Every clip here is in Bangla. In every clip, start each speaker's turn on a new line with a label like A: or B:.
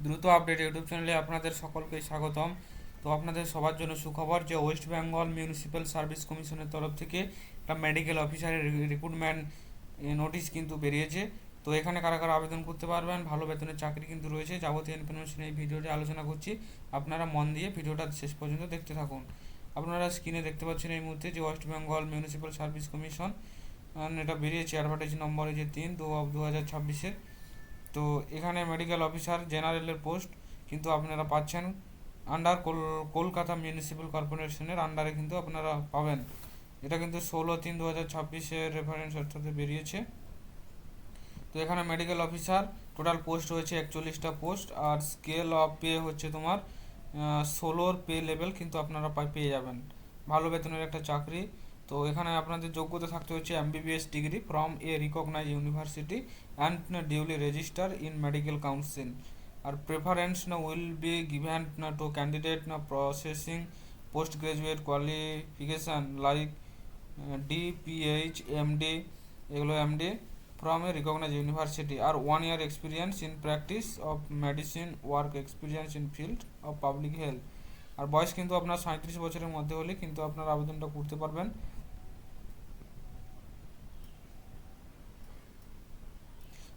A: দ্রুত আপডেট ইউটিউব চ্যানেলে আপনাদের সকলকে স্বাগতম। তো আপনাদের সবার জন্য সুখবর যে ওয়েস্ট বেঙ্গল মিউনিসিপ্যাল সার্ভিস কমিশনের তরফ থেকে একটা মেডিকেল অফিসারের রিক্রুটমেন্ট নোটিশ কিন্তু বেরিয়েছে। তো এখানে কারা কারা আবেদন করতে পারবেন, ভালো বেতনের চাকরি কিন্তু রয়েছে, যাবতীয় ইনফরমেশন এই ভিডিওতে আলোচনা করছি। আপনারা মন দিয়ে ভিডিওটা শেষ পর্যন্ত দেখতে থাকুন। আপনারা স্ক্রিনে দেখতে পাচ্ছেন এই মুহূর্তে যে West Bengal municipal service commission এটা বেরিয়েছে অ্যাডভার্টাইজ নম্বরে যে 3/2/2026। তো এখানে মেডিকেল অফিসার জেনারেলের পোস্ট কিন্তু আপনারা পাচ্ছেন আন্ডার কলকাতা মিউনিসিপ্যাল কর্পোরেশনের আন্ডারে কিন্তু আপনারা পাবেন। এটা কিন্তু 16/3/2026 রেফারেন্স অর্থাৎ বেরিয়েছে। তো এখানে মেডিকেল অফিসার টোটাল পোস্ট রয়েছে 41টা পোস্ট, আর স্কেল অফ পে হচ্ছে তোমার 16 পে লেভেল কিন্তু আপনারা পেয়ে যাবেন। ভালো বেতনের একটা চাকরি। তো এখানে আপনাদের যোগ্যতা থাকতে হচ্ছে MBBS degree from a recognise university and duly register in medical council. আর preference will be given to candidate processing post graduate qualification like DPH MD, এগুলো MD from a recognized university or 1 year experience in practice of medicine work experience in field of public health। আর বয়স কিন্তু আপনার 37 বছরের মধ্যে হলে কিন্তু আপনার আবেদনটা করতে পারবেন।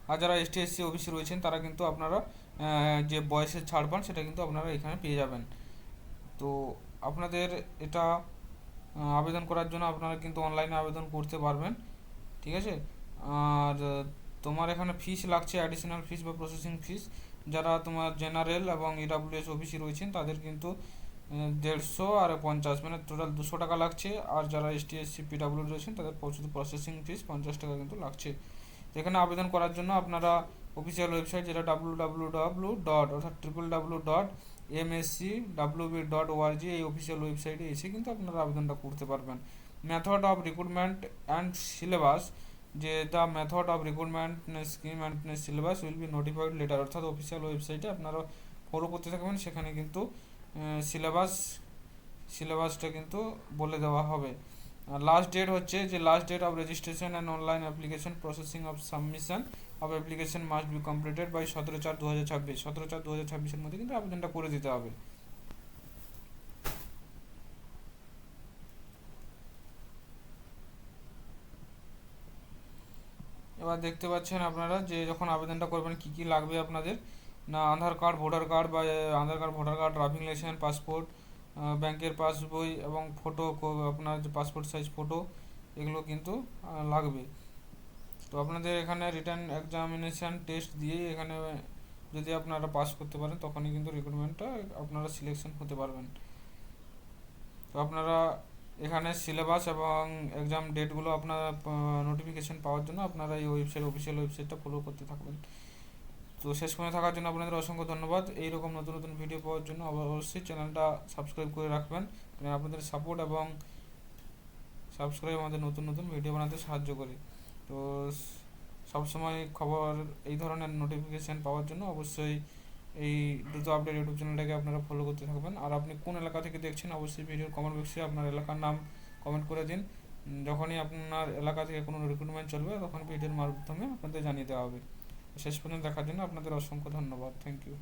A: আর যারা এসটি এসসি ওবিসি রয়েছেন তারা কিন্তু আপনারা যে বয়সের ছাড় পান সেটা কিন্তু আপনারা এখানে পেয়ে যাবেন। তো আপনাদের এটা আবেদন করার জন্য আপনারা কিন্তু অনলাইনে আবেদন করতে পারবেন, ঠিক আছে। আর তোমার এখানে ফিস লাগছে অ্যাডিশনাল ফিস বা প্রসেসিং ফিস। যারা তোমার জেনারেল এবং ইডাব্লিউএস ওবিসি রয়েছেন তাদের কিন্তু 150 আর 50 মানে টোটাল 200 টাকা লাগছে। আর যারা এসটি এসসি পিডাব্লিউ রয়েছেন তাদের শুধু প্রসেসিং ফিস 50 টাকা কিন্তু লাগছে। তো এখানে আবেদন করার জন্য আপনারা অফিসিয়াল ওয়েবসাইট যেটা www. অর্থাৎ www.mscwb.org এই অফিসিয়াল ওয়েবসাইটে এসে কিন্তু আপনারা আবেদনটা করতে পারবেন। Method of recruitment and syllabus, যে the method of recruitment scheme and syllabus will be notified letter, অর্থাৎ অফিসিয়াল ওয়েবসাইটে আপনারা ফলো করতে থাকবেন, সেখানে কিন্তু সিলেবাসটা কিন্তু বলে দেওয়া হবে। লাস্ট ডেট হচ্ছে যে last date of registration and online application processing of submission of application must be completed by 17/4/2026। 17/4/2026-এর মধ্যে কিন্তু আবেদনটা করে দিতে হবে। এবার দেখতে পাচ্ছেন আপনারা যে যখন আবেদনটা করবেন কি কি লাগবে আপনাদের, না আধার কার্ড ভোটার কার্ড বা Aadhaar card voter card driving licence passport ব্যাংকের পাসবই এবং ফটো, আপনার যে পাসপোর্ট সাইজ ফটো, এগুলো কিন্তু লাগবে। তো আপনাদের এখানে রিটার্ন এক্সামিনেশান টেস্ট দিয়ে এখানে যদি আপনারা পাস করতে পারেন তখনই কিন্তু রিক্রুটমেন্টটা আপনারা সিলেকশন হতে পারবেন। তো আপনারা এখানে সিলেবাস এবং এক্সাম ডেটগুলো আপনার নোটিফিকেশন পাওয়ার জন্য আপনারা এই অফিসিয়াল ওয়েবসাইটটা ফলো করতে থাকবেন। তো শেষ পর্যন্ত থাকার জন্য আপনাদের অসংখ্য ধন্যবাদ। এইরকম নতুন নতুন ভিডিও পাওয়ার জন্য অবশ্যই চ্যানেলটা সাবস্ক্রাইব করে রাখবেন, কারণ আপনাদের সাপোর্ট এবং সাবস্ক্রাইব আমাদের নতুন নতুন ভিডিও বানাতে সাহায্য করে। তো সবসময় খবর এই ধরনের নোটিফিকেশান পাওয়ার জন্য অবশ্যই এই দ্রুত আপডেট ইউটিউব চ্যানেলটাকে আপনারা ফলো করতে থাকবেন। আর আপনি কোন এলাকা থেকে দেখছেন অবশ্যই ভিডিওর কমেন্ট বক্সে আপনার এলাকার নাম কমেন্ট করে দিন। যখনই আপনার এলাকা থেকে কোনো রিক্রুটমেন্ট চলবে তখন ভিডিওর মাধ্যমে আপনাদের জানিয়ে দেওয়া হবে। শেষ পর্যন্ত দেখার জন্য আপনাদের অসংখ্য ধন্যবাদ। Thank you.